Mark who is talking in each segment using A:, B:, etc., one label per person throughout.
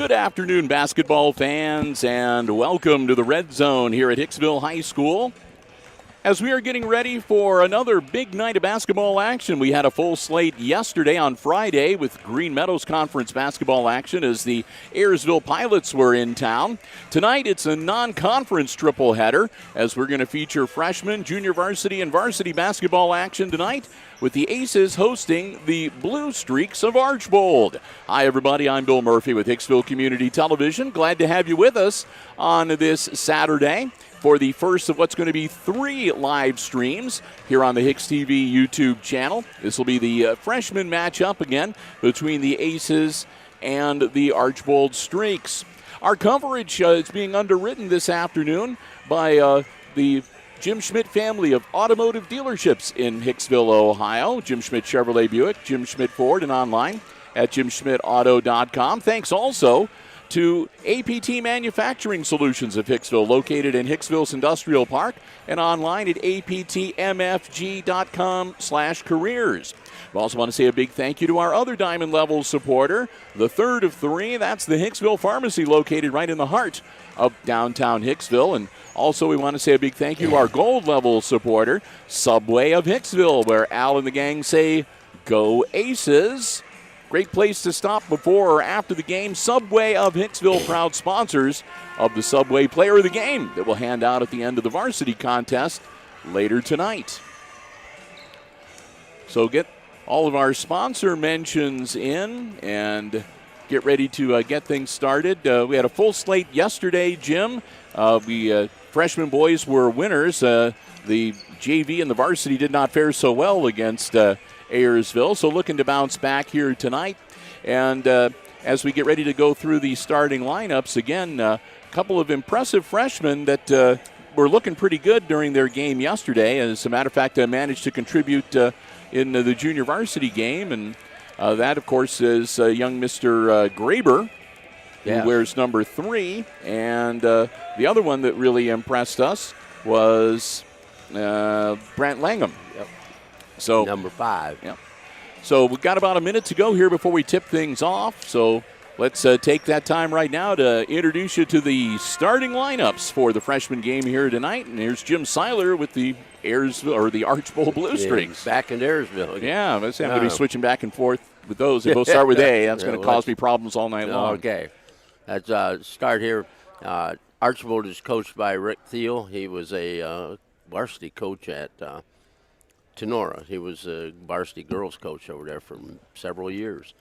A: Good afternoon, basketball fans, and welcome to the Red Zone here at Hicksville High School. As we are getting ready for another big night of basketball action, we had a full slate yesterday on Friday with Green Meadows Conference basketball action as the Ayersville Pilots were in town. Tonight, it's a non-conference triple header as we're going to feature freshman, junior varsity, and varsity basketball action tonight with the Aces hosting the Blue Streaks of Archbold. Hi, everybody. I'm Bill Murphy with Hicksville Community Television. Glad to have you with us on this Saturday for the first of what's going to be 3 live streams here on the HIX-TV YouTube channel. This will be the freshman matchup again between the Aces and the Archbold Streaks. Our coverage is being underwritten this afternoon by the Jim Schmidt family of automotive dealerships in Hicksville, Ohio. Jim Schmidt Chevrolet Buick, Jim Schmidt Ford, and online at jimschmidtauto.com. Thanks also to APT Manufacturing Solutions of Hicksville, located in Hicksville's Industrial Park and online at aptmfg.com/careers. We also want to say a big thank you to our other Diamond Level supporter, the third of 3. That's the Hicksville Pharmacy, located right in the heart of downtown Hicksville. And also we want to say a big thank you to our Gold Level supporter, Subway of Hicksville, where Al and the gang say, "Go Aces." Great place to stop before or after the game. Subway of Hicksville, proud sponsors of the Subway Player of the Game that we'll hand out at the end of the varsity contest later tonight. So get all of our sponsor mentions in and get ready to get things started. We had a full slate yesterday, Jim. Freshman boys were winners. The JV and the varsity did not fare so well against Ayersville, so looking to bounce back here tonight. And as we get ready to go through the starting lineups, again, a couple of impressive freshmen that were looking pretty good during their game yesterday. As a matter of fact, managed to contribute in the junior varsity game. And that, of course, is young Mr. Graber, who wears number 3. And the other one that really impressed us was Brant Langham. So
B: number 5.
A: Yeah. So we've got about a minute to go here before we tip things off. So let's take that time right now to introduce you to the starting lineups for the freshman game here tonight. And here's Jim SILER with the the Archbold Blue Streaks.
B: Back in Ayersville.
A: Yeah, I'm going to be switching back and forth with those. They both start with A. That's going to cause me problems all night long.
B: Okay. Let's start here. Archbold is coached by Rick Thiel. He was a varsity coach at Tenora. He was a varsity girls coach over there for several years.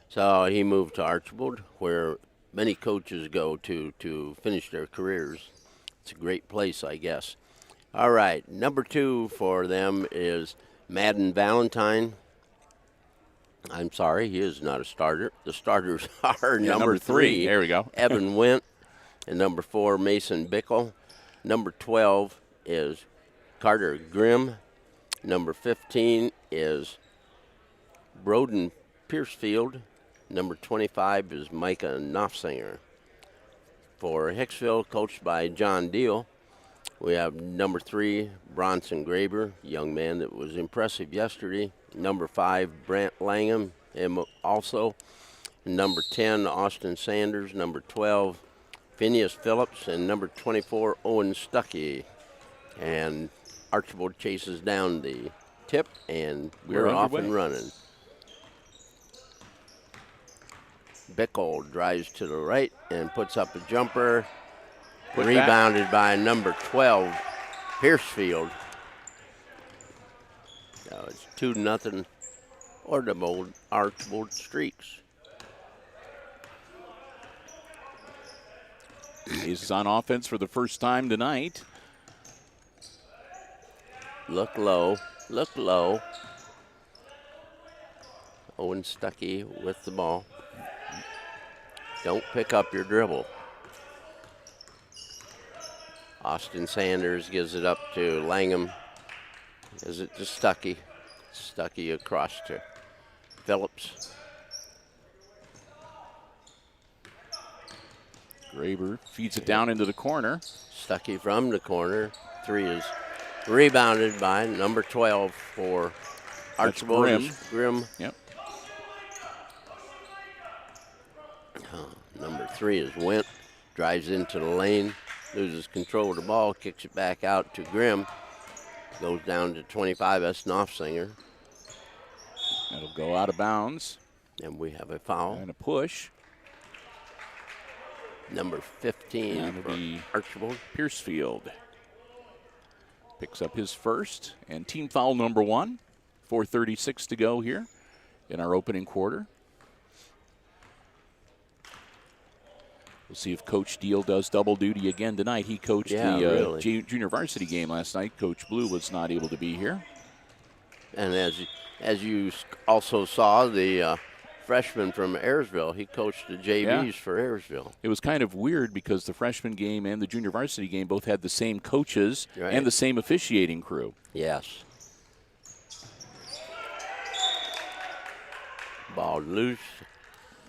B: So he moved to Archbold, where many coaches go to finish their careers. It's a great place, I guess. All right, number 2 for them is Madden Valentine. I'm sorry, he is not a starter. The starters are number 3.
A: There we go.
B: Evan Went, and number 4, Mason Bickle. Number 12 is Carter Grimm. Number 15 is Broden Piercefield. Number 25 is Micah Knopfsinger. For Hicksville, coached by John Deal, we have number 3, Bronson Graber, young man that was impressive yesterday. Number 5, Brant Langham, him also. Number 10, Austin Sanders. Number 12, Phineas Phillips. And number 24, Owen Stuckey. And Archbold chases down the tip, and we're off and running. Bickle drives to the right and puts up a jumper. Rebounded by number 12, Piercefield. So it's 2-0 Archbold Streaks.
A: He's on offense for the first time tonight.
B: Look low. Owen Stuckey with the ball. Don't pick up your dribble. Austin Sanders gives it up to Langham. Is it to Stuckey? Stuckey across to Phillips.
A: Graber feeds it down into the corner.
B: Stuckey from the corner. 3 is rebounded by number 12 for Archbold. Grimm.
A: Yep.
B: Number Number 3 is Went. Drives into the lane, loses control of the ball, kicks it back out to Grimm. Goes down to 25, that's Knopfsinger.
A: That'll go out of bounds.
B: And we have a foul.
A: And a push.
B: Number 15
A: That'll
B: for
A: be
B: Archbold.
A: Piercefield picks up his first, and team foul number 1. 4:36 to go here in our opening quarter. We'll see if Coach Deal does double duty again tonight. He coached the junior varsity game last night. Coach Blue was not able to be here.
B: And as you also saw, the freshman from Ayersville, he coached the JVs for Ayersville.
A: It was kind of weird because the freshman game and the junior varsity game both had the same coaches and the same officiating crew.
B: Yes. Ball loose.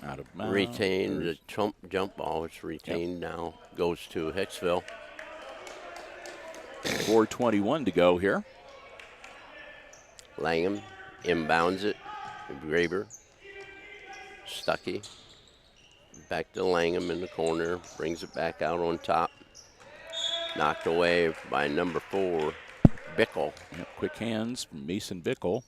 A: Out of bounds.
B: Retained. The jump ball is retained now. Goes to Hicksville.
A: 4:21 to go here.
B: Langham inbounds it. Graber. Stuckey. Back to Langham in the corner. Brings it back out on top. Knocked away by number 4, Bickle.
A: Yep, quick hands from Mason Bickle.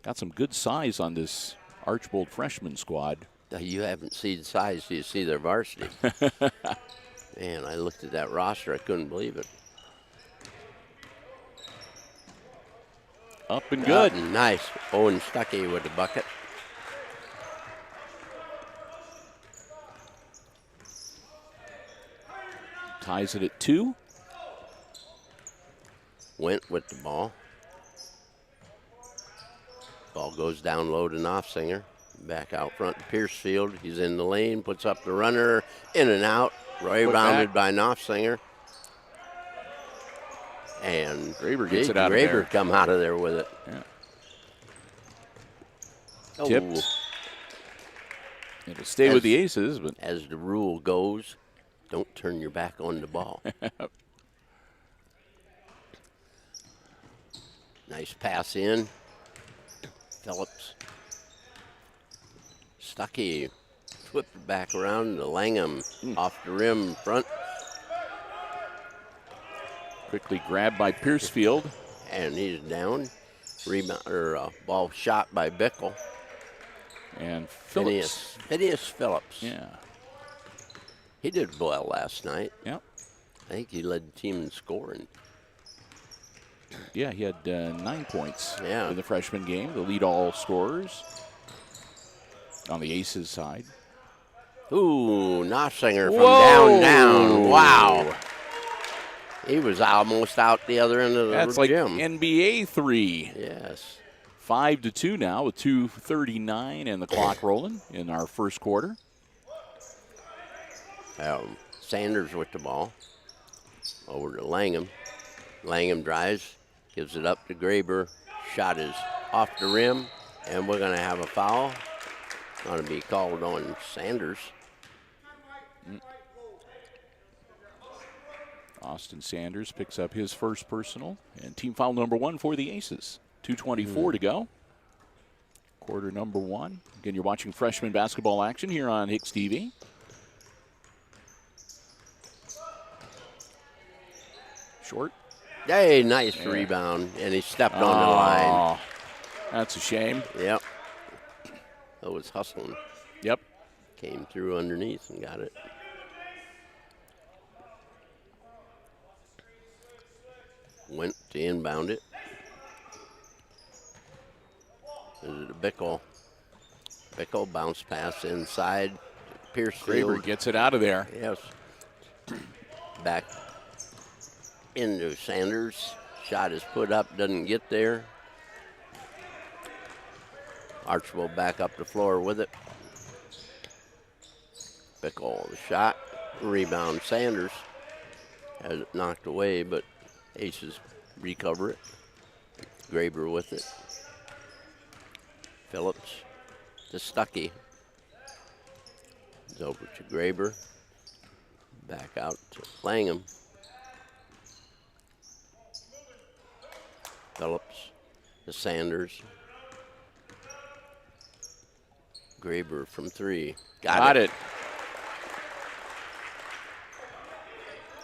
A: Got some good size on this Archbold freshman squad.
B: You haven't seen size, you see their varsity. Man, I looked at that roster, I couldn't believe it.
A: Up and good.
B: Nice. Owen Stuckey with the bucket.
A: Ties it at 2.
B: Went with the ball. Ball goes down low to Knopfsinger. Back out front to Piercefield. He's in the lane, puts up the runner, in and out. Rebounded by Knopfsinger. And
A: Graber gets it out of there.
B: Graber come out of there with it.
A: Yeah.
B: Oh.
A: Tipped. It'll stay with the Aces, but
B: as the rule goes, don't turn your back on the ball. Nice pass in. Phillips. Stuckey flipped it back around to Langham off the rim front.
A: Quickly grabbed by Piercefield.
B: And he's down. Rebound or ball shot by Bickle.
A: And Phillips.
B: Phineas Phillips.
A: Yeah.
B: He did well last night.
A: Yep.
B: I think he led the team in scoring.
A: Yeah, he had 9 points in the freshman game. The lead all scorers on the Aces side.
B: Ooh, Knopfsinger from down. Wow. He was almost out the other end of the
A: That's
B: gym.
A: Like NBA 3.
B: Yes.
A: 5-2 now with 2:39 and the clock rolling in our first quarter.
B: Sanders with the ball. Over to Langham. Langham drives, gives it up to Graber. Shot is off the rim, and we're going to have a foul. Going to be called on Sanders.
A: Austin Sanders picks up his first personal, and team foul number 1 for the Aces. 2:24 to go. Quarter number 1. Again, you're watching freshman basketball action here on HIX-TV. Short.
B: Hey, nice rebound, and he stepped on the line.
A: That's a shame.
B: Yep. That was hustling.
A: Yep.
B: Came through underneath and got it. Went to inbound it. Is it a Bickle? Bickle bounce pass inside. Piercefield.
A: Graber gets it out of there.
B: Yes. Back into Sanders. Shot is put up, doesn't get there. Archbold back up the floor with it. Bickle, the shot. Rebound, Sanders. Has it knocked away, but Aces recover it. Graber with it. Phillips to Stuckey. It's over to Graber. Back out to Langham. Phillips to Sanders. Graber from 3.
A: Got it.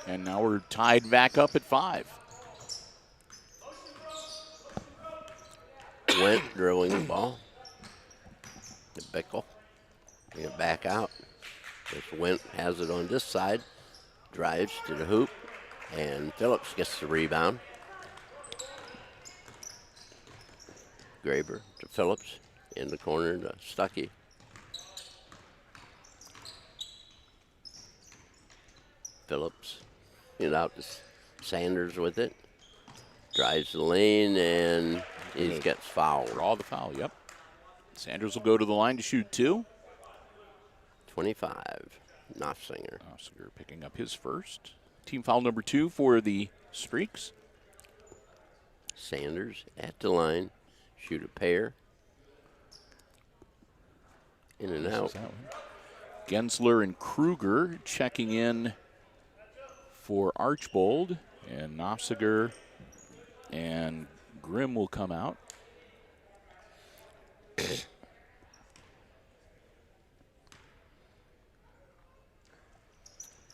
A: And now we're tied back up at 5.
B: Went drilling the ball. The Bickle. Bring it back out. This Went has it on this side. Drives to the hoop. And Phillips gets the rebound. Graber to Phillips. In the corner to Stuckey. Phillips. Get out to Sanders with it. Drives the lane and he gets fouled.
A: Draw the foul, yep. Sanders will go to the line to shoot 2.
B: 25. Nofsinger.
A: Nofsinger picking up his first. Team foul number 2 for the Streaks.
B: Sanders at the line. Shoot a pair. In and out.
A: Gensler and Kruger checking in for Archbold. And Nofsinger and Grimm will come out.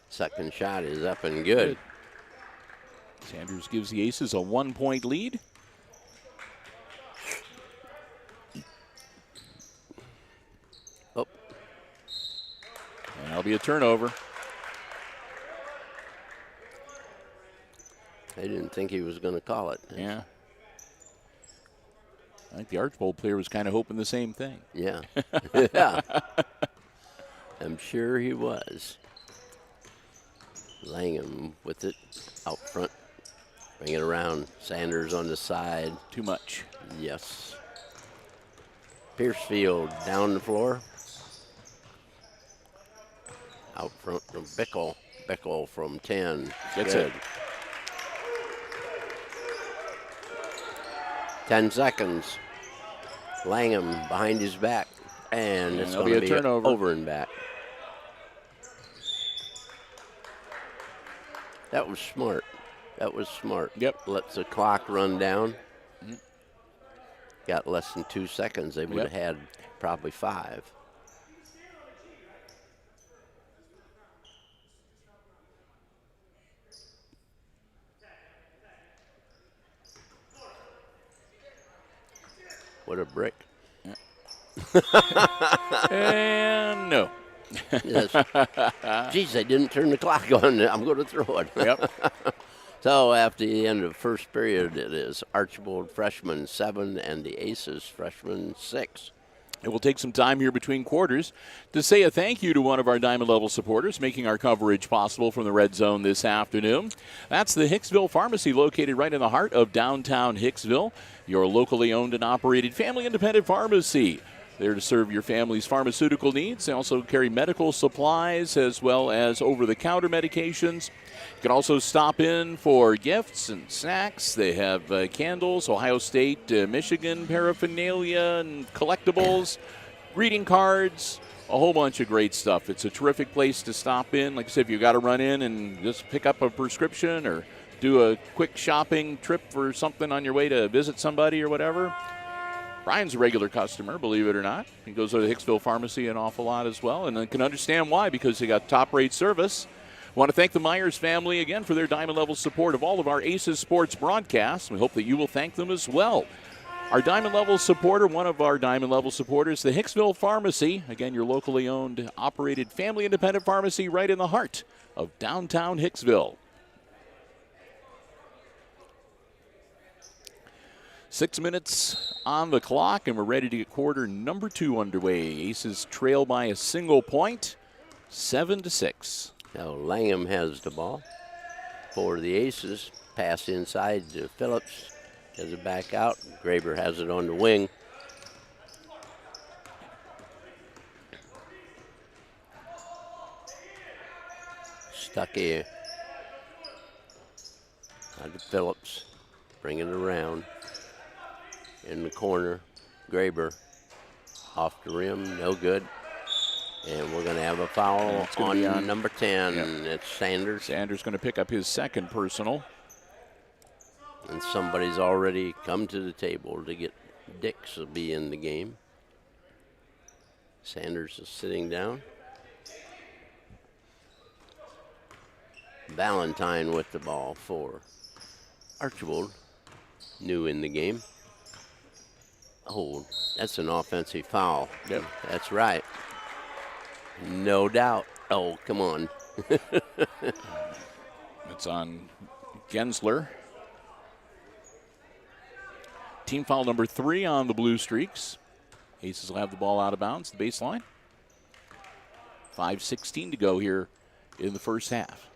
B: Second shot is up and good.
A: Sanders gives the Aces a 1-point lead.
B: Oh.
A: And that'll be a turnover.
B: I didn't think he was going to call it.
A: Yeah. I think the Archbold player was kind of hoping the same thing.
B: Yeah. Yeah. I'm sure he was. Langham with it out front. Bring it around. Sanders on the side.
A: Too much.
B: Yes. Piercefield down the floor. Out front from Bickle. Bickle from 10.
A: Gets it.
B: 10 seconds. Langham behind his back. And it's going to be
A: turnover.
B: Over and back. That was smart. That was smart.
A: Yep.
B: Lets the clock run down. Got less than 2 seconds. They would have had probably 5. What a brick.
A: And no.
B: Yes. Geez, they didn't turn the clock on. I'm going to throw it.
A: Yep.
B: So after the end of first period, it is Archbold freshman 7 and the Aces freshman 6.
A: It will take some time here between quarters to say a thank you to one of our Diamond Level supporters making our coverage possible from the Red Zone this afternoon. That's the Hicksville Pharmacy, located right in the heart of downtown Hicksville, your locally owned and operated family independent pharmacy. There to serve your family's pharmaceutical needs. They also carry medical supplies as well as over-the-counter medications. You can also stop in for gifts and snacks. They have candles, Ohio State, Michigan paraphernalia and collectibles, greeting cards, a whole bunch of great stuff. It's a terrific place to stop in. Like I said, if you got to run in and just pick up a prescription or do a quick shopping trip for something on your way to visit somebody or whatever. Brian's a regular customer, believe it or not. He goes to the Hicksville Pharmacy an awful lot as well, and I can understand why, because they got top-rate service. I want to thank the Myers family again for their Diamond Level support of all of our Aces sports broadcasts. We hope that you will thank them as well. Our Diamond Level supporter, one of our Diamond Level supporters, the Hicksville Pharmacy. Again, your locally owned, operated, family independent pharmacy right in the heart of downtown Hicksville. 6 minutes on the clock, and we're ready to get quarter number 2 underway. Aces trail by a single point, 7-6.
B: Now Langham has the ball for the Aces. Pass inside to Phillips. Has it back out. Graber has it on the wing. Stuckey out to Phillips. Bring it around. In the corner, Graber off the rim, no good. And we're going to have a foul on number 10. Yep. It's Sanders.
A: Sanders going to pick up his second personal.
B: And somebody's already come to the table to get Dix will be in the game. Sanders is sitting down. Valentine with the ball for Archbold, new in the game. Oh, that's an offensive foul.
A: Yep.
B: That's right. No doubt. Oh, come on.
A: It's on Gensler. Team foul number 3 on the Blue Streaks. Aces will have the ball out of bounds, the baseline. 5:16 to go here in the first half.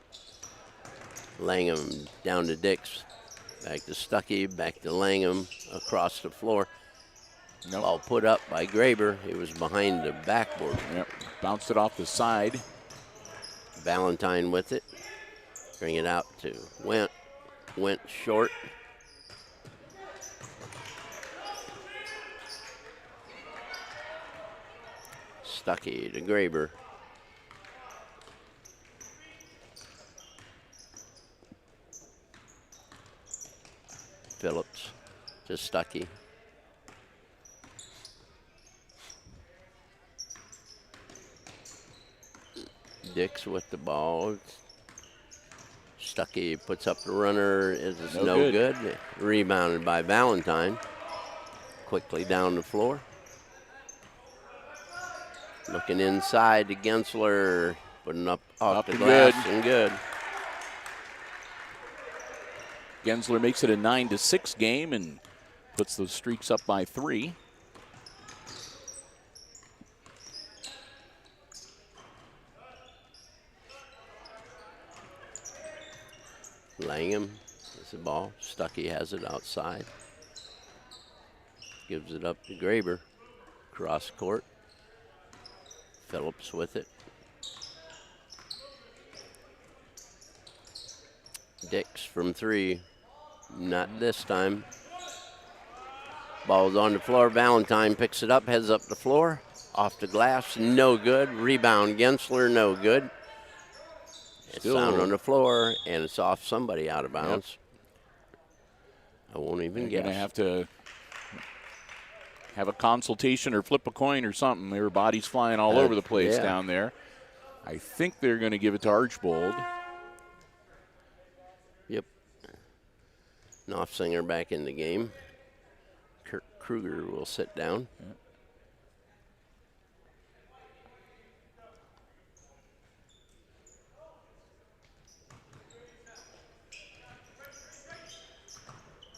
B: Langham down to Dix. Back to Stuckey, back to Langham, across the floor.
A: Nope.
B: Ball put up by Graber. He was behind the backboard.
A: Yep. Bounced it off the side.
B: Valentine with it. Bring it out to Went. Went short. Stuckey to Graber. Phillips to Stuckey. Dix with the ball. Stuckey puts up the runner. It is no good. Rebounded by Valentine. Quickly down the floor. Looking inside to Gensler. Putting up off the glass and good.
A: Gensler makes it a 9-6 game and puts those streaks up by 3.
B: Langham has the ball. Stuckey has it outside. Gives it up to Graber. Cross court. Phillips with it. Dix from 3. Not this time. Ball's on the floor. Valentine picks it up, heads up the floor. Off the glass, no good. Rebound Gensler, no good. It's down on the floor, and it's off somebody out of bounds. Yep. I won't even guess.
A: You're going to have to have a consultation or flip a coin or something. Their bodies flying all over the place down there. I think they're going to give it to Archbold.
B: Yep. Knopfsinger back in the game. Kirk Kruger will sit down.
A: Yep.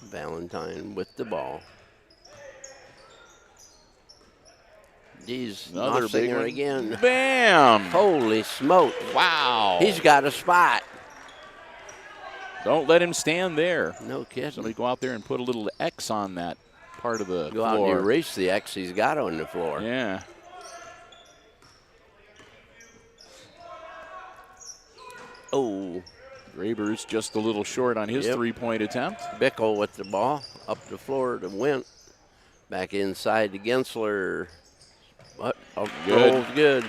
B: Valentine with the ball. Geez,
A: another big
B: Knopfsinger
A: one
B: again.
A: Bam!
B: Holy smoke.
A: Wow.
B: He's got a spot.
A: Don't let him stand there.
B: No kidding.
A: Somebody go out there and put a little X on that part of the
B: floor.
A: Go out
B: and erase the X he's got on the floor.
A: Yeah.
B: Oh.
A: Graber's just a little short on his three-point attempt.
B: Bickle with the ball. Up the floor to Went. Back inside to Gensler. What? Oh, good.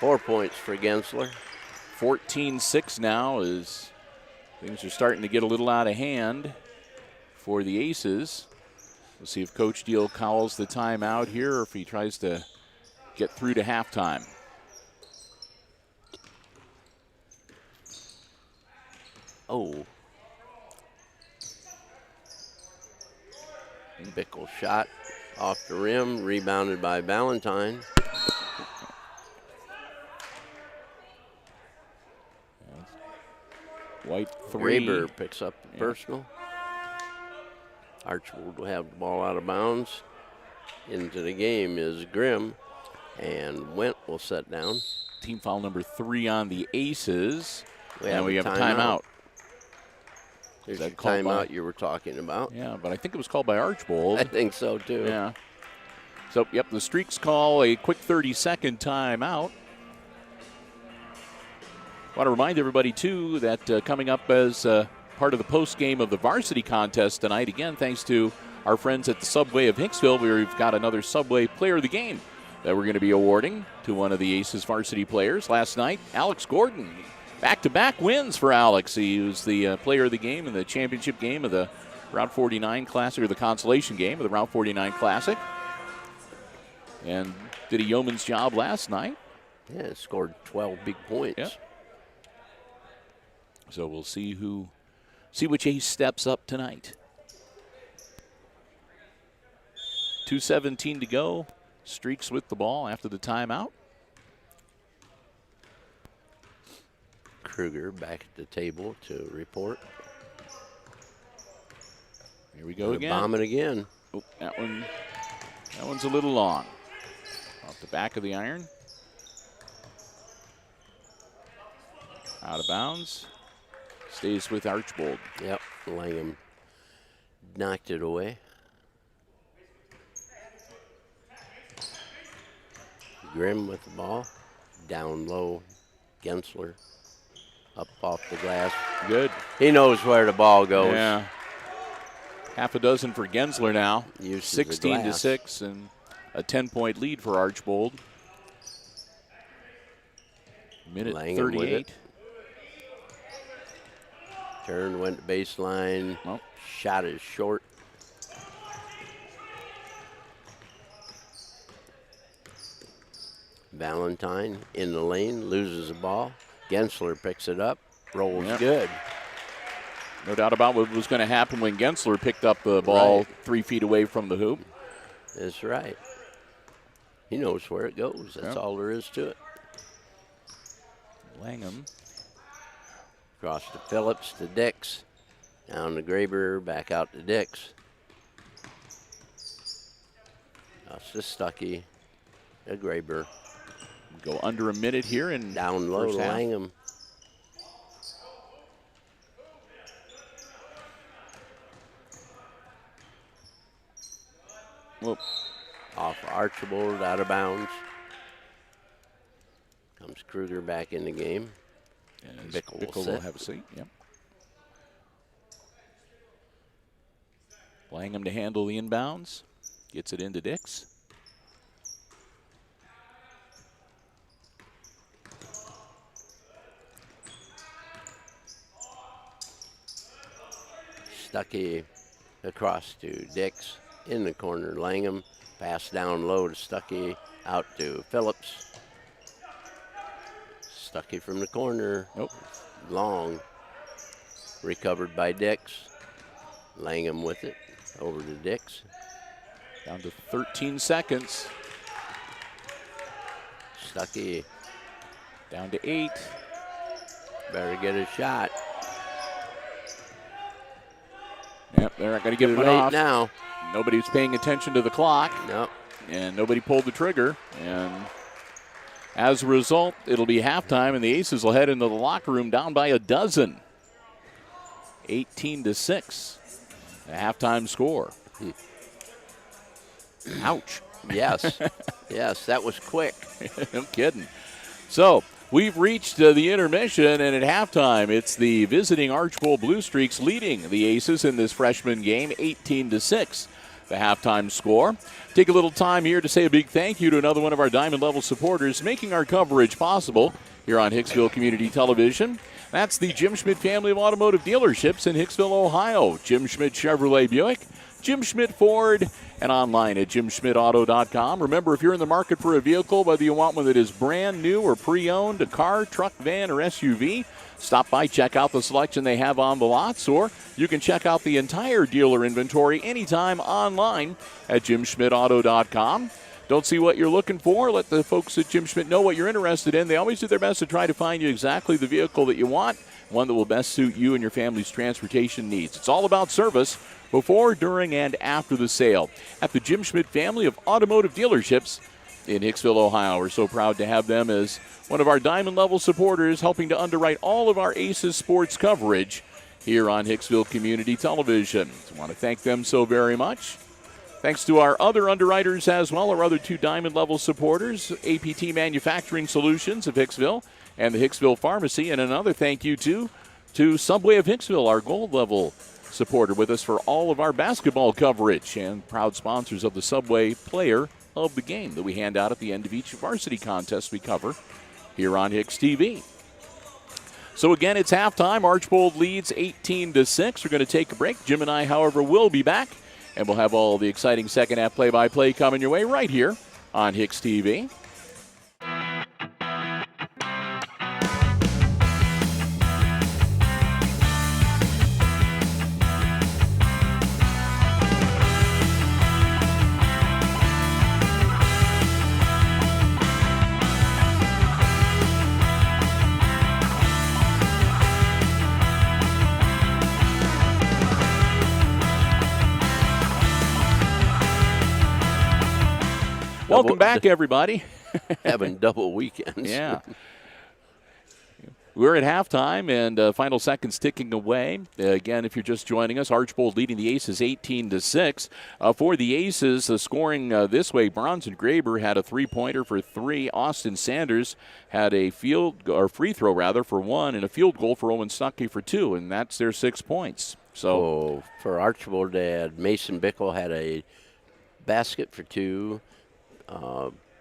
B: 4 points for Gensler.
A: 14-6 now as things are starting to get a little out of hand for the Aces. We'll see if Coach Deal calls the timeout here or if he tries to get through to halftime.
B: Oh. Bickle shot off the rim, rebounded by Valentine.
A: White 3.
B: Graber picks up the personal. Archbold will have the ball out of bounds. Into the game is Grimm, and Went will set down.
A: Team foul number 3 on the Aces.
B: We have a
A: timeout.
B: There's the timeout you were talking about.
A: Yeah, but I think it was called by Archbold.
B: I think so, too.
A: Yeah. So, yep, the Streaks call a quick 30-second timeout. I want to remind everybody, too, that coming up as part of the post-game of the varsity contest tonight, again, thanks to our friends at the Subway of Hicksville, we've got another Subway Player of the Game that we're going to be awarding to one of the Aces varsity players. Last night, Alex Gordon. Back-to-back wins for Alex. He was the player of the game in the championship game of the Route 49 Classic, or the consolation game of the Route 49 Classic. And did a yeoman's job last night.
B: Yeah, scored 12 big points.
A: Yep. So we'll see which ace steps up tonight. 2:17 to go. Streaks with the ball after the timeout.
B: Kruger back at the table to report.
A: Here we go again.
B: Bomb it again.
A: Oh, that one's a little long. Off the back of the iron. Out of bounds. Stays with Archbold.
B: Yep, Langham knocked it away. Grimm with the ball. Down low. Gensler up off the glass.
A: Good.
B: He knows where the ball goes.
A: Yeah. Half a dozen for Gensler now.
B: Uses
A: 16-6 and a 10-point lead for Archbold. Minute
B: Langham
A: 38.
B: Turn, went to baseline.
A: Oh.
B: Shot is short. Valentine in the lane, loses the ball. Gensler picks it up, rolls good.
A: No doubt about what was going to happen when Gensler picked up the ball
B: Right.
A: 3 feet away from the hoop.
B: That's right. He knows where it goes. That's all there is to it.
A: Langham.
B: Across to Phillips, to Dix. Down to Graber, back out to Dix. That's to Stuckey, to Graber.
A: Go under a minute here and
B: down low,
A: first half.
B: Langham.
A: Whoop.
B: Off Archbold, out of bounds. Comes Kruger back in the game.
A: Bickle will have a seat. Yep. Langham to handle the inbounds. Gets it into Dix.
B: Stuckey across to Dix. In the corner, Langham. Pass down low to Stuckey. Out to Phillips. Stuckey from the corner.
A: Nope.
B: Long. Recovered by Dix. Langham with it. Over to Dix.
A: Down to 13 seconds.
B: Stuckey.
A: Down to 8.
B: Better get a shot.
A: Yep, they're not going to get
B: Too
A: it
B: late
A: off.
B: now.
A: Nobody's paying attention to the clock.
B: Nope.
A: And nobody pulled the trigger. And as a result, it'll be halftime, and the Aces will head into the locker room down by a dozen. 18-6. A halftime score. Ouch.
B: Yes. Yes, that was quick.
A: No kidding. So we've reached the intermission, and at halftime, it's the visiting Archbold Blue Streaks leading the Aces in this freshman game, 18-6. The halftime score. Take a little time here to say a big thank you to another one of our Diamond Level supporters making our coverage possible here on Hicksville Community Television. That's the Jim Schmidt family of automotive dealerships in Hicksville, Ohio. Jim Schmidt Chevrolet Buick, Jim Schmidt Ford, and online at jimschmidtauto.com. Remember, if you're in the market for a vehicle, whether you want one that is brand new or pre-owned, a car, truck, van, or SUV, stop by, check out the selection they have on the lots, or you can check out the entire dealer inventory anytime online at jimschmidtauto.com. Don't see what you're looking for? Let the folks at Jim Schmidt know what you're interested in. They always do their best to try to find you exactly the vehicle that you want, one that will best suit you and your family's transportation needs. It's all about service before, during, and after the sale at the Jim Schmidt family of automotive dealerships in Hicksville, Ohio. We're so proud to have them as one of our Diamond Level supporters, helping to underwrite all of our Aces sports coverage here on Hicksville Community Television. So I want to thank them so very much. Thanks to our other underwriters as well, our other two Diamond Level supporters, APT Manufacturing Solutions of Hicksville and the Hicksville Pharmacy. And another thank you to Subway of Hicksville, our Gold Level supporter with us for all of our basketball coverage and proud sponsors of the Subway Player of the Game that we hand out at the end of each varsity contest we cover here on HIX-TV. So again, it's halftime. Archbold leads 18-6. We're going to take a break. Jim and I, however, will be back, and we'll have all the exciting second half play-by-play coming your way right here on HIX-TV. Welcome back, everybody.
B: Having double weekends.
A: Yeah. We're at halftime and final seconds ticking away. Again, if you're just joining us, Archbold leading the Aces 18-6. For the Aces, the scoring this way: Bronson Graber had a three-pointer for 3. Austin Sanders had a free throw for 1, and a field goal for Owen Stuckey for 2, and that's their 6 points. So
B: for Archbold, Mason Bickle had a basket for 2.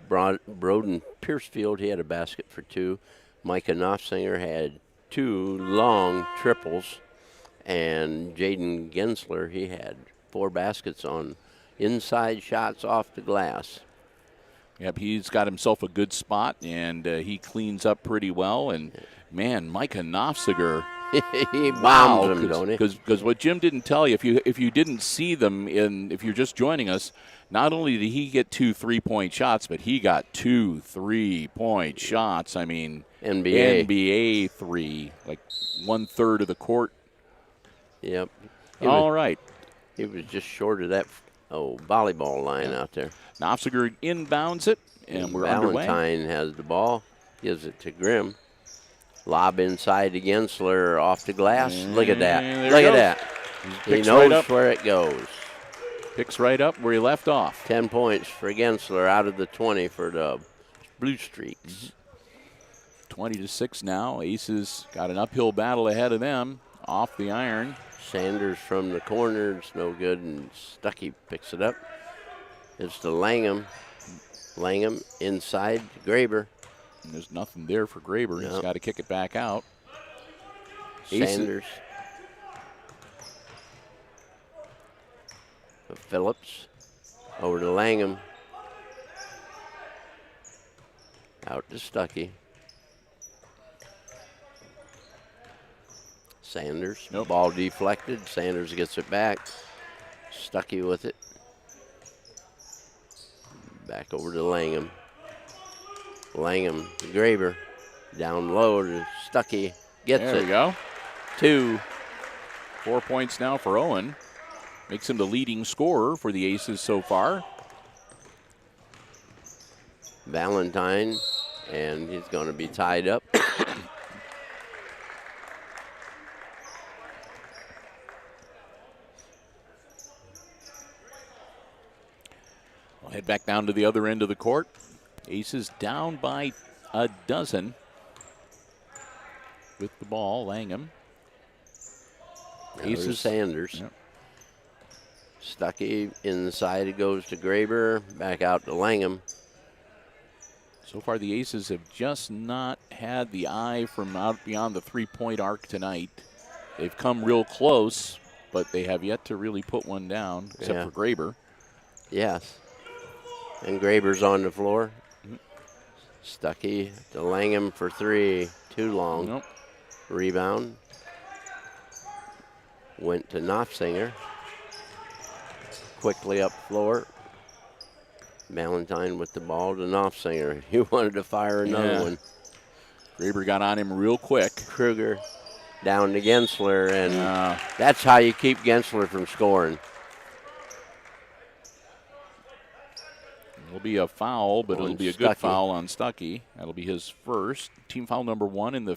B: Broden Piercefield, he had a basket for 2. Micah Knopfsinger had 2 long triples. And Jaden Gensler, he had 4 baskets on inside shots off the glass.
A: Yep, he's got himself a good spot, and he cleans up pretty well. And, man, Micah Knopfsinger.
B: He bombs them, don't he?
A: Because what Jim didn't tell you, if you didn't see them, if you're just joining us, not only did he get 2 3-point shots, but he got 2 3-point shots. I mean, NBA 3, like 1/3 of the court.
B: Yep.
A: All right.
B: He was just short of that volleyball line out there.
A: Knopfsinger inbounds it, and we're underway.
B: Valentine has the ball, gives it to Grimm. Lob inside to Gensler off the glass. Look at that. Look at that. He knows where it goes.
A: Picks right up where he left off.
B: 10 points for Gensler out of the 20 for the Blue Streaks.
A: 20-6 now. Aces got an uphill battle ahead of them. Off the iron.
B: Sanders from the corner. It's no good, and Stuckey picks it up. It's to Langham. Langham inside to Graber.
A: And there's nothing there for Graber. He's got to kick it back out.
B: Sanders. Phillips over to Langham. Out to Stuckey. Sanders. Ball deflected. Sanders gets it back. Stuckey with it. Back over to Langham. Langham, Graber, down low to Stuckey. Gets it.
A: There we go.
B: 2.
A: 4 points now for Owen. Makes him the leading scorer for the Aces so far.
B: Valentine, and he's going to be tied up.
A: We'll head back down to the other end of the court. Aces down by a dozen with the ball. Langham.
B: Aces Sanders. Yep. Stuckey inside, it goes to Graber, back out to Langham.
A: So far the Aces have just not had the eye from out beyond the 3-point arc tonight. They've come real close, but they have yet to really put one down, except for Graber.
B: Yes. And Graber's on the floor. Stuckey to Langham for 3. Too long.
A: Nope.
B: Rebound. Went to Knopfsinger. Quickly up floor. Valentine with the ball to Knopfsinger. He wanted to fire another one.
A: Graber got on him real quick.
B: Kruger down to Gensler, and that's how you keep Gensler from scoring.
A: It'll be a foul, but it'll be a good foul on Stuckey. That'll be his first. Team foul number 1 in the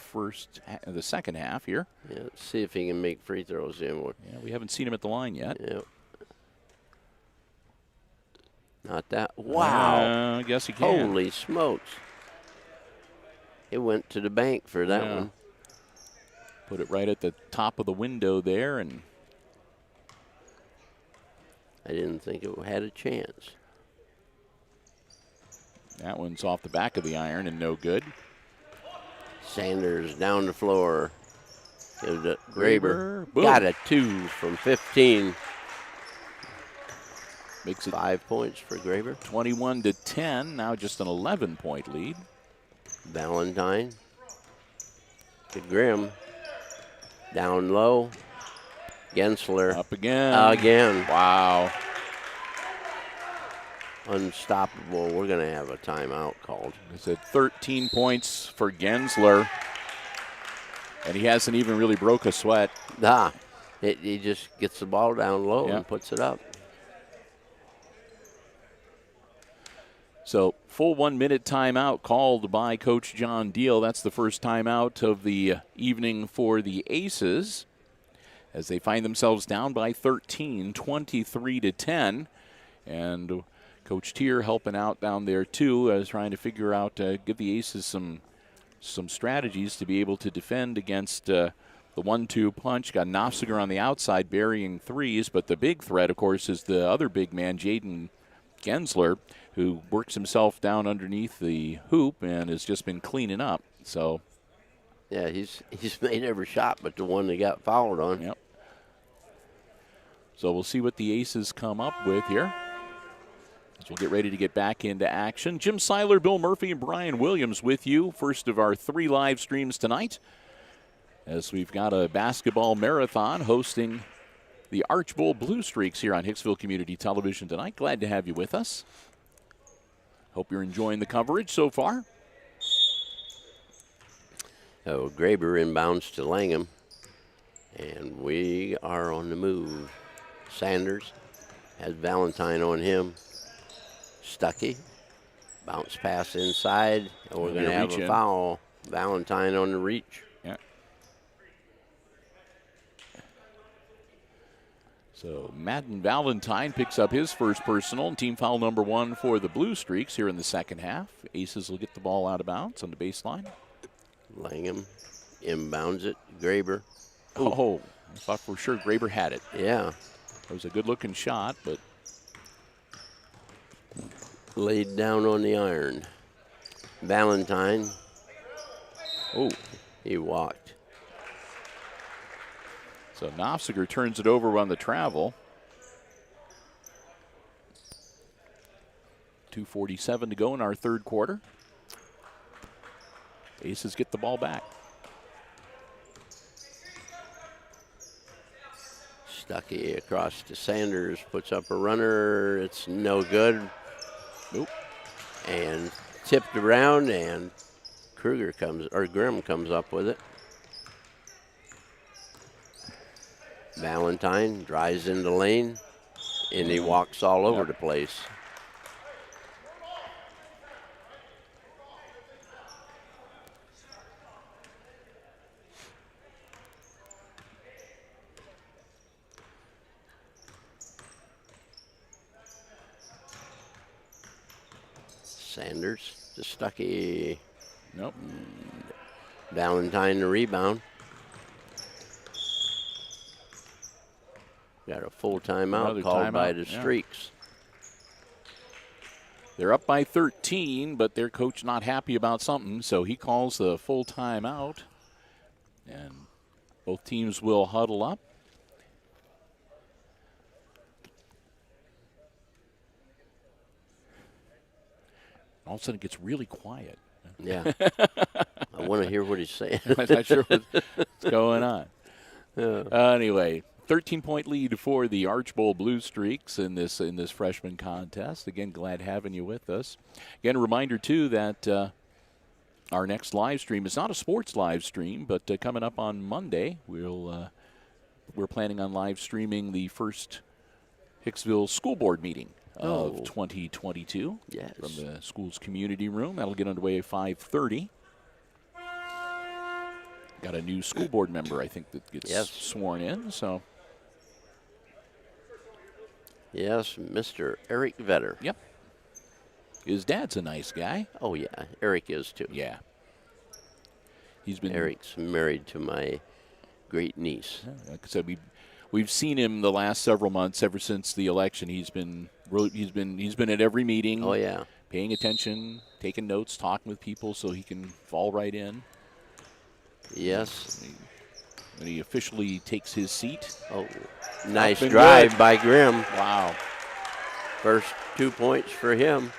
A: second half here.
B: Yeah, let's see if he can make free throws in.
A: Yeah, we haven't seen him at the line yet.
B: Yeah. Not that. Wow.
A: I guess he can.
B: Holy smokes. It went to the bank for that one.
A: Put it right at the top of the window there, and
B: I didn't think it had a chance.
A: That one's off the back of the iron and no good.
B: Sanders down the floor. Gives it Graber. Got a 2 from 15.
A: Makes it
B: 5 points for Graber.
A: 21-10. Now just an 11-point lead.
B: Valentine to Grimm. Down low. Gensler.
A: Up again.
B: Again.
A: Wow.
B: Unstoppable. We're going to have a timeout called.
A: It's at 13 points for Gensler. And he hasn't even really broke a sweat.
B: He just gets the ball down low and puts it up.
A: So full 1 minute timeout called by Coach John Deal. That's the first timeout of the evening for the Aces as they find themselves down by 13, 23-10. And Coach Tier helping out down there too, as trying to figure out, give the Aces some strategies to be able to defend against the 1-2 punch. Got Nofziger on the outside burying threes, but the big threat, of course, is the other big man, Jaden Gensler, who works himself down underneath the hoop and has just been cleaning up. So,
B: yeah, he's made every shot but the one that got fouled on.
A: Yep. So we'll see what the Aces come up with here as we'll get ready to get back into action. Jim SILER, Bill Murphy, and Brian Williams with you. First of our 3 live streams tonight, as we've got a basketball marathon hosting the Archbold Blue Streaks here on Hicksville Community Television tonight. Glad to have you with us. Hope you're enjoying the coverage so far.
B: So Graber inbounds to Langham, and we are on the move. Sanders has Valentine on him. Stuckey, bounce pass inside, and we're going to have a foul. Valentine on the reach.
A: Yeah. So Madden Valentine picks up his first personal, and team foul number 1 for the Blue Streaks here in the second half. Aces will get the ball out of bounds on the baseline.
B: Langham inbounds it. Graber.
A: Oh, I thought for sure Graber had it.
B: Yeah.
A: It was a good-looking shot, but
B: laid down on the iron. Valentine.
A: Oh,
B: he walked.
A: So Nofziger turns it over on the travel. 2:47 to go in our third quarter. Aces get the ball back.
B: Stuckey across to Sanders, puts up a runner. It's no good.
A: Nope.
B: And tipped around, and Grimm comes up with it. Valentine drives in the lane, and he walks all over the place. Sanders to Stuckey.
A: Nope.
B: Valentine the rebound. Got a full timeout called by the Streaks.
A: They're up by 13, but their coach not happy about something, so he calls the full timeout. And both teams will huddle up. All of a sudden it gets really quiet.
B: Yeah. I want to hear what he's saying.
A: I'm not sure what's going on. Anyway, 13-point lead for the Archbold Blue Streaks in this freshman contest. Again, glad having you with us. Again, a reminder, too, that our next live stream is not a sports live stream, but coming up on Monday, we're planning on live streaming the first Hicksville School Board meeting of 2022 from the school's community room. That'll get underway at 5:30. Got a new school board member, I think, that gets sworn in. So,
B: yes, Mr. Eric Vetter.
A: Yep. His dad's a nice guy.
B: Oh yeah, Eric is too.
A: Yeah.
B: Eric's married to my great niece.
A: Like I said, we've seen him the last several months ever since the election. He's been at every meeting.
B: Oh yeah.
A: Paying attention, taking notes, talking with people so he can fall right in.
B: Yes.
A: When he officially takes his seat.
B: Oh, nice drive by Grimm.
A: Wow.
B: First 2 points for him.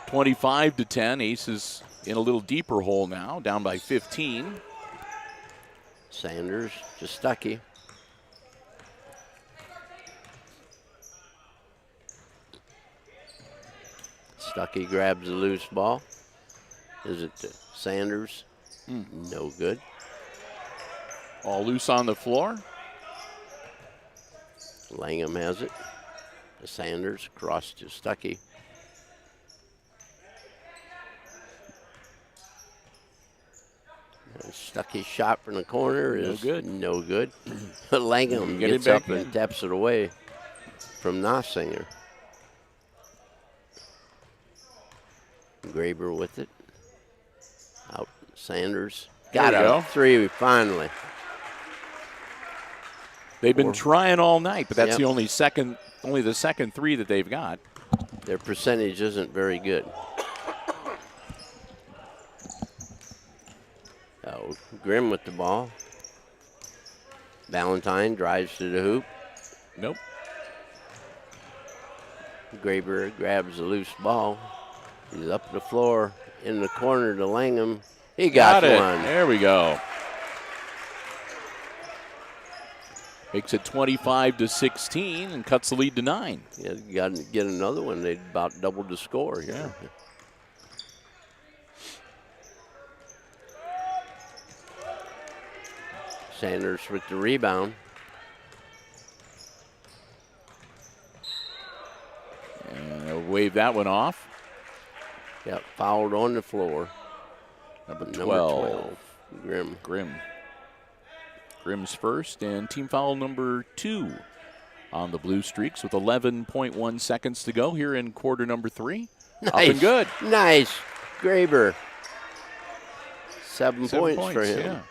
A: 25-10. Aces in a little deeper hole now, down by 15.
B: Sanders to Stuckey. Stuckey grabs the loose ball. Is it to Sanders? No good.
A: All loose on the floor.
B: Langham has it. To Sanders, cross to Stuckey. Stuckey's shot from the corner is no good. Langham gets up and taps it away from Nossinger. Graber with it. Out Sanders. Got a three finally.
A: They've been trying all night, but that's the only the second three that they've got.
B: Their percentage isn't very good. Grimm with the ball. Valentine drives to the hoop.
A: Nope.
B: Graber grabs the loose ball. He's up the floor in the corner to Langham. He got
A: it.
B: One.
A: There we go. Makes it 25-16 and cuts the lead to 9.
B: Yeah, got to get another one. They about doubled the score here.
A: Yeah.
B: Sanders with the rebound.
A: And they'll wave that one off.
B: Yep, fouled on the floor.
A: Number 12.
B: Grimm.
A: Grimm's first, and team foul number 2 on the Blue Streaks with 11.1 seconds to go here in quarter number 3.
B: Nice.
A: Up and good.
B: Nice. Graber. 7 points for him.
A: Yeah.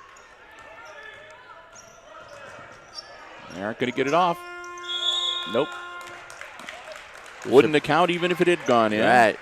A: They aren't going to get it off. Nope. Wouldn't account even if it had gone in.
B: Right.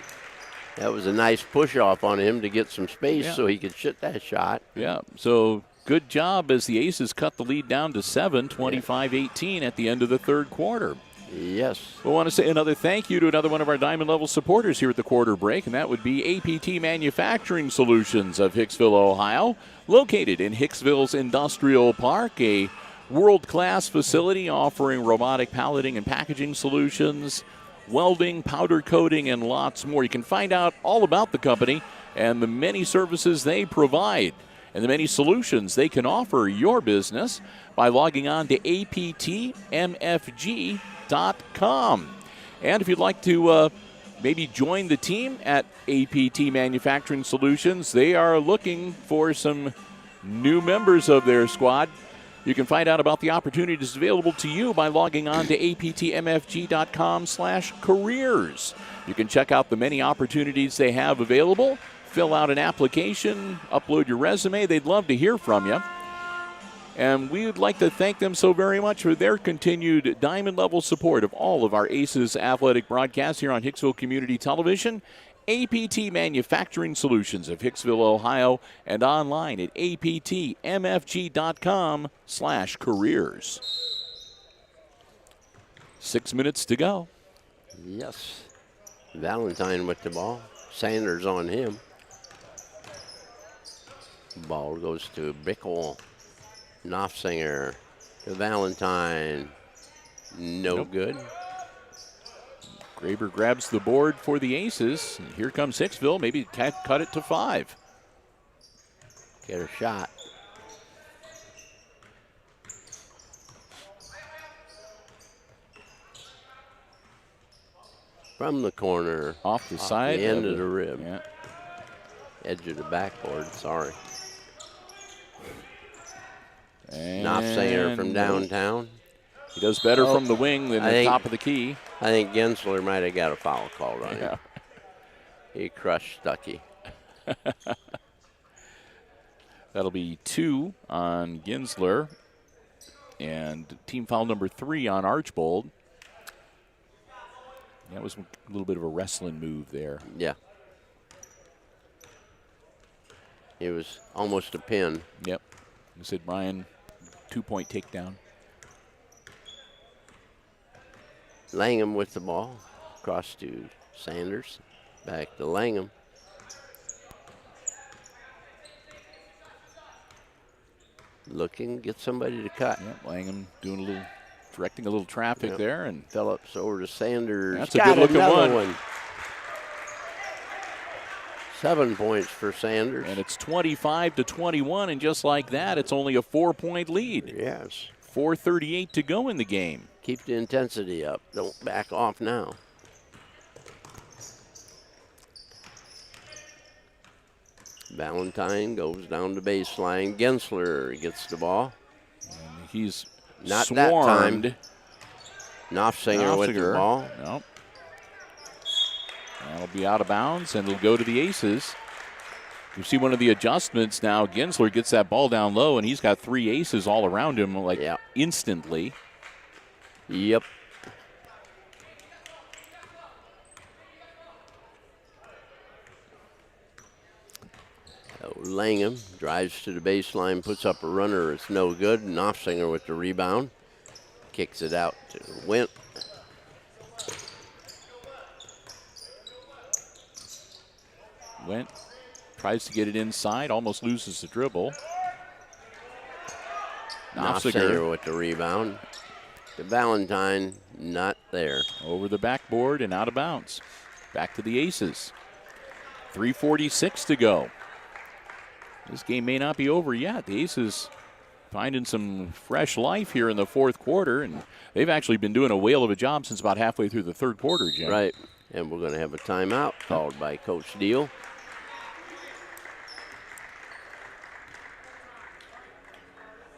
B: That was a nice push-off on him to get some space so he could shoot that shot.
A: Yeah, so good job as the Aces cut the lead down to 7, 25-18 at the end of the third quarter.
B: Yes.
A: We want to say another thank you to another one of our Diamond Level supporters here at the quarter break, and that would be APT Manufacturing Solutions of Hicksville, Ohio, located in Hicksville's Industrial Park, a world-class facility offering robotic palleting and packaging solutions, welding, powder coating, and lots more. You can find out all about the company and the many services they provide and the many solutions they can offer your business by logging on to aptmfg.com. And if you'd like to maybe join the team at APT Manufacturing Solutions, they are looking for some new members of their squad. You can find out about the opportunities available to you by logging on to aptmfg.com/careers. You can check out the many opportunities they have available, fill out an application, upload your resume. They'd love to hear from you. And we would like to thank them so very much for their continued diamond level support of all of our Aces athletic broadcasts here on Hicksville Community Television. APT Manufacturing Solutions of Hicksville, Ohio, and online at aptmfg.com/careers. 6 minutes to go.
B: Yes. Valentine with the ball. Sanders on him. Ball goes to Bickle. Knopfsinger to Valentine. No good.
A: Graber grabs the board for the Aces. Here comes Hicksville. Maybe cut it to 5.
B: Get a shot. From the corner.
A: Off the side.
B: The end of the rim.
A: Yeah.
B: Edge of the backboard. Sorry.
A: And
B: Knopfsinger from downtown.
A: He does better from the wing than the top of the key.
B: I think Gensler might have got a foul called on him. He crushed Stuckey.
A: That'll be 2 on Gensler. And team foul number 3 on Archbold. That was a little bit of a wrestling move there.
B: Yeah. It was almost a pin.
A: Yep. You said Brian, 2-point takedown.
B: Langham with the ball. Across to Sanders. Back to Langham. Looking, get somebody to cut.
A: Yep, Langham directing a little traffic there. And
B: Phillips over to Sanders.
A: That's a good-looking one.
B: 7 points for Sanders.
A: And it's 25-21, and just like that, it's only a 4-point lead.
B: Yes.
A: 4:38 to go in the game.
B: Keep the intensity up. Don't back off now. Valentine goes down the baseline. Gensler gets the ball.
A: And he's
B: Not
A: swarmed.
B: that time. Knopfsinger with the ball.
A: Nope. That'll be out of bounds, and it'll go to the Aces. You see one of the adjustments now. Gensler gets that ball down low, and he's got 3 aces all around him, instantly.
B: Yep. Langham drives to the baseline, puts up a runner. It's no good. Knopfsinger with the rebound. Kicks it out to Went.
A: Went, tries to get it inside, almost loses the dribble.
B: Knopfsinger with the rebound. To Valentine, not there.
A: Over the backboard and out of bounds. Back to the Aces. 3:46 to go. This game may not be over yet. The Aces finding some fresh life here in the fourth quarter, and they've actually been doing a whale of a job since about halfway through the third quarter, Jim.
B: Right, and we're going to have a timeout called by Coach Deal.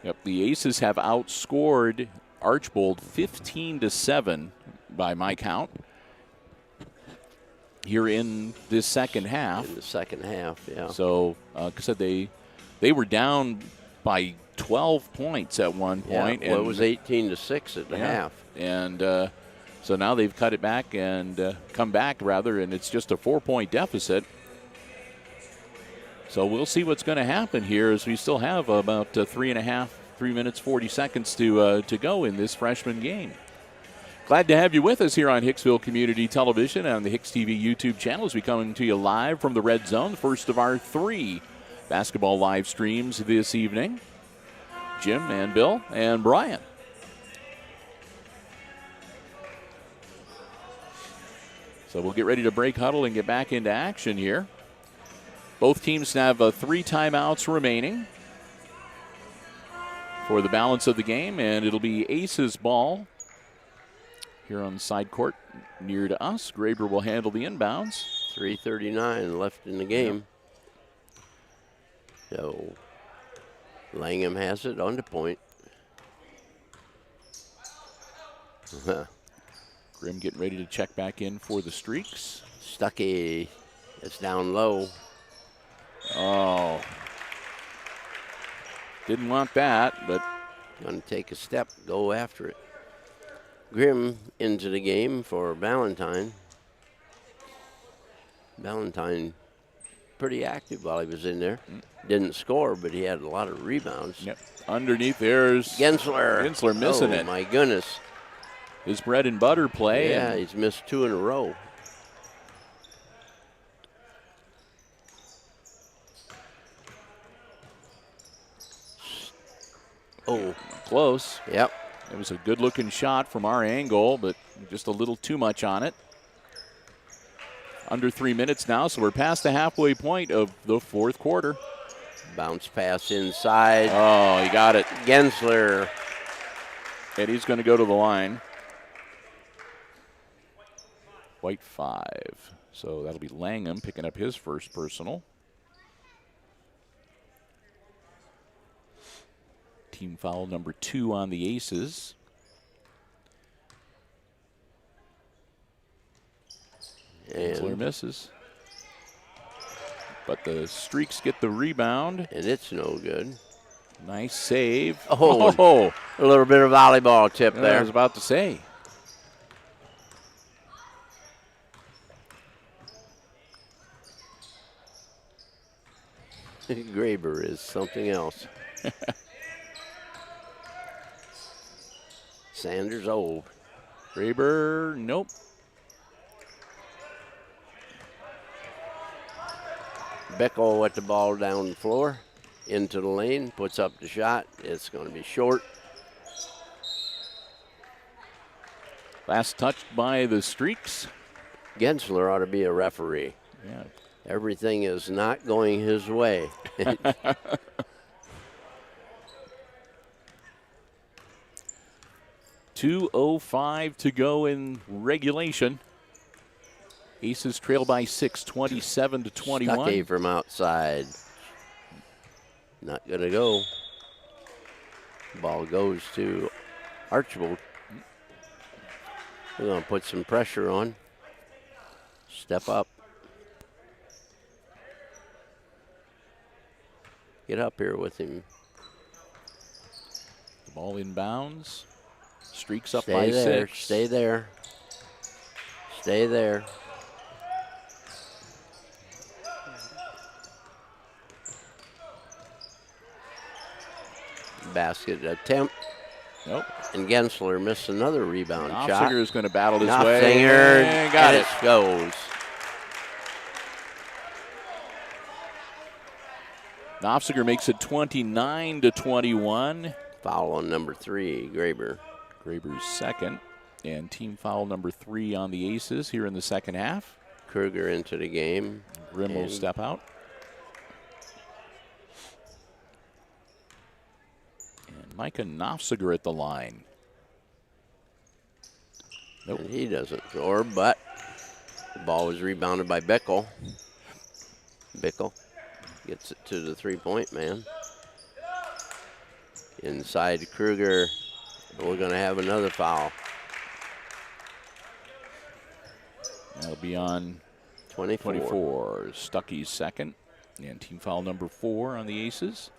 A: Yep, the Aces have outscored Archbold 15-7 by my count here in this second half.
B: In the second half, yeah.
A: So, like I said, they were down by 12 points at one point.
B: Yeah, well, it was 18-6 at the half.
A: And so now they've cut it back and come back, rather, and it's just a 4-point deficit. So we'll see what's going to happen here, as we still have about 3 minutes, 40 seconds to go in this freshman game. Glad to have you with us here on Hicksville Community Television and the HIX-TV YouTube channel as we come to you live from the Red Zone, first of our 3 basketball live streams this evening. Jim and Bill and Brian. So we'll get ready to break huddle and get back into action here. Both teams have 3 timeouts remaining for the balance of the game, and it'll be Aces ball here on the side court near to us. Graber will handle the inbounds.
B: 3:39 left in the game. Yep. So Langham has it on the point.
A: Grimm getting ready to check back in for the Streaks.
B: Stuckey is down low.
A: Oh. Didn't want that, but
B: Going to take a step, go after it. Grimm into the game for Valentine. Valentine pretty active while he was in there. Didn't score, but he had a lot of rebounds.
A: Yep. Underneath there's
B: Gensler.
A: Gensler missing it.
B: Oh, my goodness.
A: His bread and butter play.
B: Yeah, he's missed 2 in a row. Oh,
A: close.
B: Yep.
A: It was a good-looking shot from our angle, but just a little too much on it. Under 3 minutes now, so we're past the halfway point of the fourth quarter.
B: Bounce pass inside.
A: Oh, he got it.
B: Gensler.
A: And he's going to go to the line. White 5. So that'll be Langham picking up his first personal. Team foul number 2 on the Aces. Gensler misses. But the Streaks get the rebound.
B: And it's no good.
A: Nice save.
B: Oh, a little bit of volleyball tip there.
A: I was about to say.
B: Graber is something else. Sanders old.
A: Graber, nope.
B: Bickle with the ball down the floor, into the lane, puts up the shot. It's going to be short.
A: Last touched by the Streaks.
B: Gensler ought to be a referee.
A: Yeah.
B: Everything is not going his way.
A: 2:05 to go in regulation. Aces trail by 6, 27 to 21.
B: Stuckey from outside. Not going to go. Ball goes to Archbold. We're going to put some pressure on. Step up. Get up here with him.
A: The ball inbounds. Streaks up
B: Stay
A: by
B: there.
A: 6.
B: Stay there. Stay there. Basket attempt.
A: Nope.
B: And Gensler missed another rebound shot.
A: Knopfsinger is going to battle his way.
B: Knopfsinger,
A: And got
B: and
A: it.
B: goes.
A: Knopfsinger makes it 29 to 21.
B: Foul on number 3, Graber.
A: Graber's second. And team foul number 3 on the Aces here in the second half.
B: Kruger into the game.
A: Grimm will step out. And Micah Knopfsiger at the line. Nope.
B: And he doesn't score, but the ball was rebounded by Bickle. Bickle gets it to the three-point man. Inside Kruger. We're going to have another foul.
A: That'll be on
B: 24.
A: Stuckey's second. And team foul number 4 on the Aces.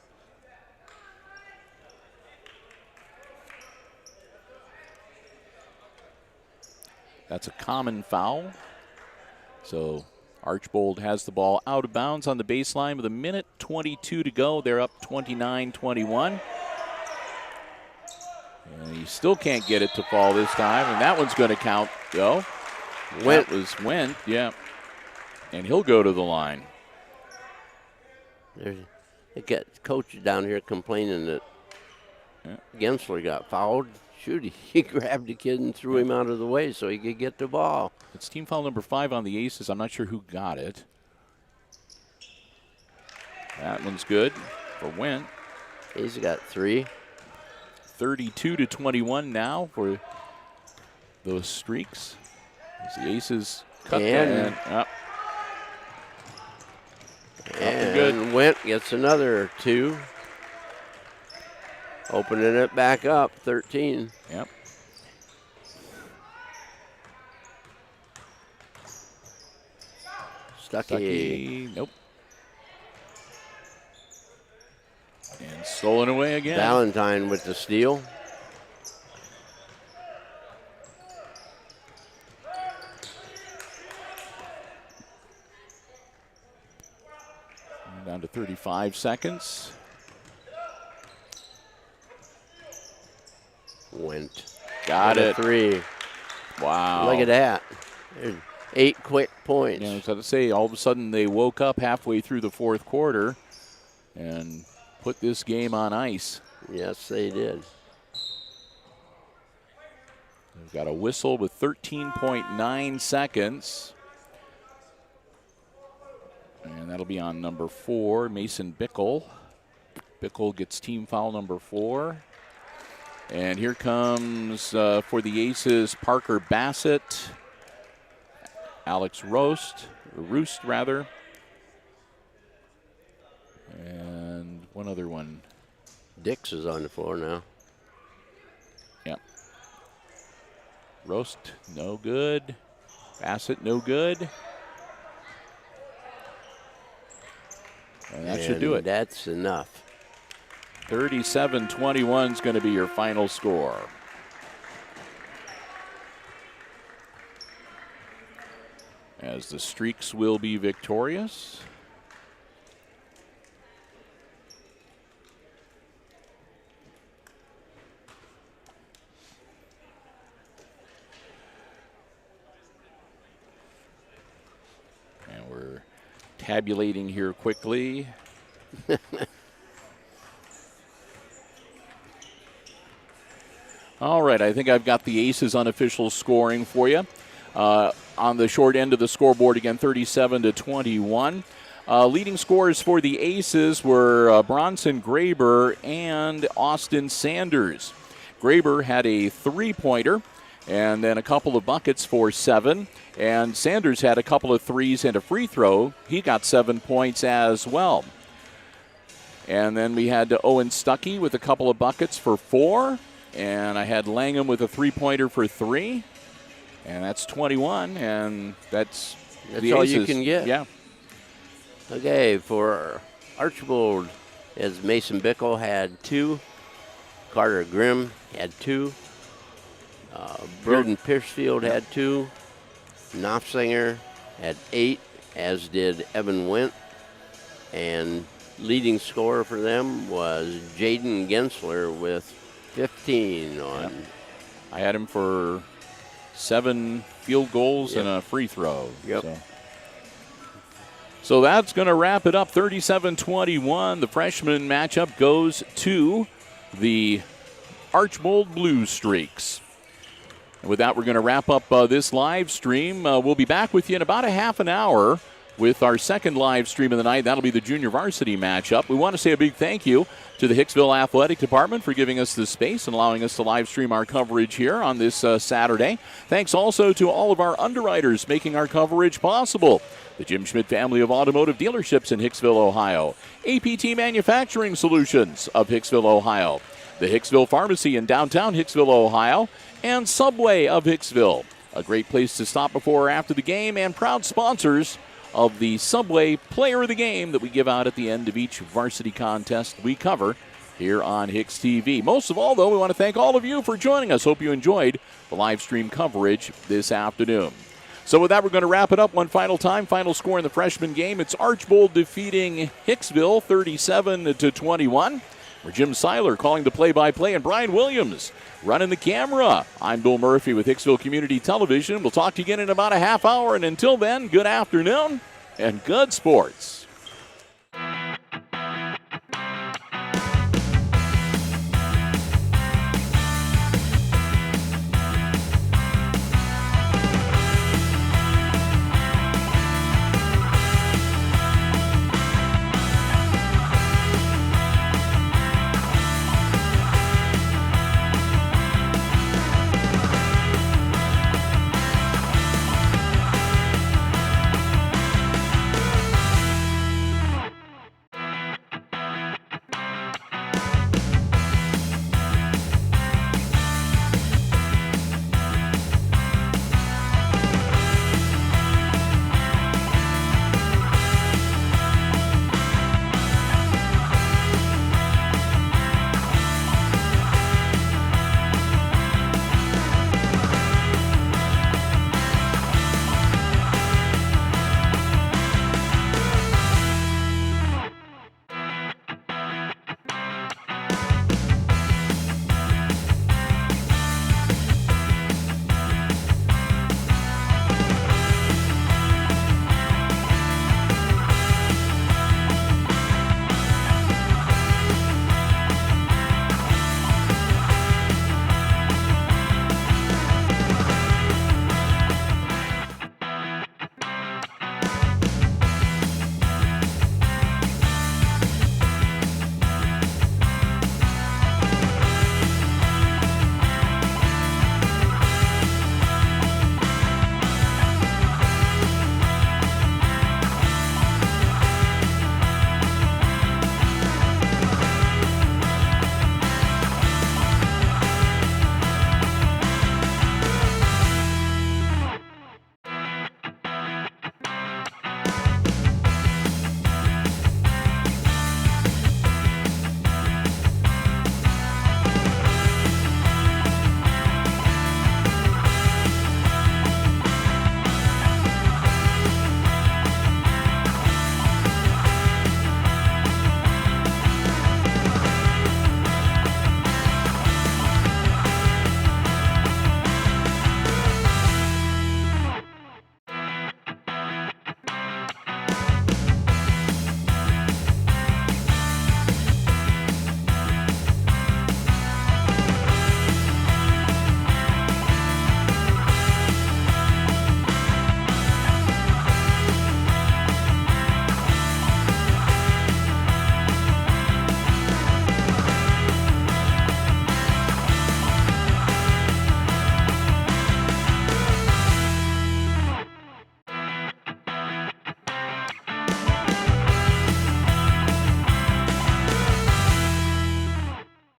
A: That's a common foul. So Archbold has the ball out of bounds on the baseline with 1:22 to go. They're up 29-21. And he still can't get it to fall this time, and that one's going to count, though. That was Went, yeah. And he'll go to the line.
B: They got coach down here complaining that Gensler got fouled. Shoot, he grabbed the kid and threw him out of the way so he could get the ball.
A: It's team foul number 5 on the Aces. I'm not sure who got it. That one's good for Went.
B: He's got 3.
A: 32 to 21 now for those Streaks. As the Aces cut
B: and
A: good.
B: Went gets another 2. Opening it back up, 13.
A: Yep.
B: Stuckey.
A: Nope. And stolen away again.
B: Valentine with the steal.
A: And down to 35 seconds.
B: Went.
A: Got it.
B: 3.
A: Wow.
B: Look at that. There's 8 quick points.
A: Yeah, I was about to say, all of a sudden they woke up halfway through the fourth quarter and put this game on ice.
B: Yes, they did.
A: They've got a whistle with 13.9 seconds. And that'll be on number 4, Mason Bickle. Bickle gets team foul number 4. And here comes, for the Aces, Parker Bassett, Alex Roost, and one other one.
B: Dix is on the floor now.
A: Yep. Roost, no good. Bassett, no good. And that should do it.
B: That's enough.
A: 37-21 is going to be your final score. As the Streaks will be victorious. And we're tabulating here quickly. All right, I think I've got the Aces unofficial scoring for you. On the short end of the scoreboard again, 37-21. Leading scorers for the Aces were Bronson Graber and Austin Sanders. Graber had a three-pointer and then a couple of buckets for 7. And Sanders had a couple of threes and a free throw. He got 7 points as well. And then we had Owen Stuckey with a couple of buckets for 4. And I had Langham with a three-pointer for 3. And that's 21. And that's the
B: all
A: Aces.
B: you can get.
A: Yeah.
B: Okay, for Archbold, as Mason Bickle had 2. Carter Grimm had 2. Broden Piercefield had 2. Knopfsinger had 8, as did Evan Wendt. And leading scorer for them was Jaden Gensler with 15 on.
A: Yep. I had him for 7 field goals and a free throw.
B: Yep.
A: So that's going to wrap it up, 37-21. The freshman matchup goes to the Archbold Blue Streaks. And with that, we're going to wrap up this live stream. We'll be back with you in about a half an hour with our second live stream of the night. That'll be the junior varsity matchup. We want to say a big thank you to the Hicksville Athletic Department for giving us this space and allowing us to live stream our coverage here on this Saturday. Thanks also to all of our underwriters making our coverage possible. The Jim Schmidt family of automotive dealerships in Hicksville, Ohio. APT Manufacturing Solutions of Hicksville, Ohio. The Hicksville Pharmacy in downtown Hicksville, Ohio. And Subway of Hicksville. A great place to stop before or after the game, and proud sponsors of the Subway Player of the Game that we give out at the end of each varsity contest we cover here on HIX-TV. Most of all, though, we want to thank all of you for joining us. Hope you enjoyed the live stream coverage this afternoon. So with that, we're going to wrap it up one final time. Final score in the freshman game. It's Archbold defeating Hicksville 37-21. We're Jim SILER calling the play-by-play, and Brian Williams running the camera. I'm Bill Murphy with Hicksville Community Television. We'll talk to you again in about a half hour, and until then, good afternoon and good sports.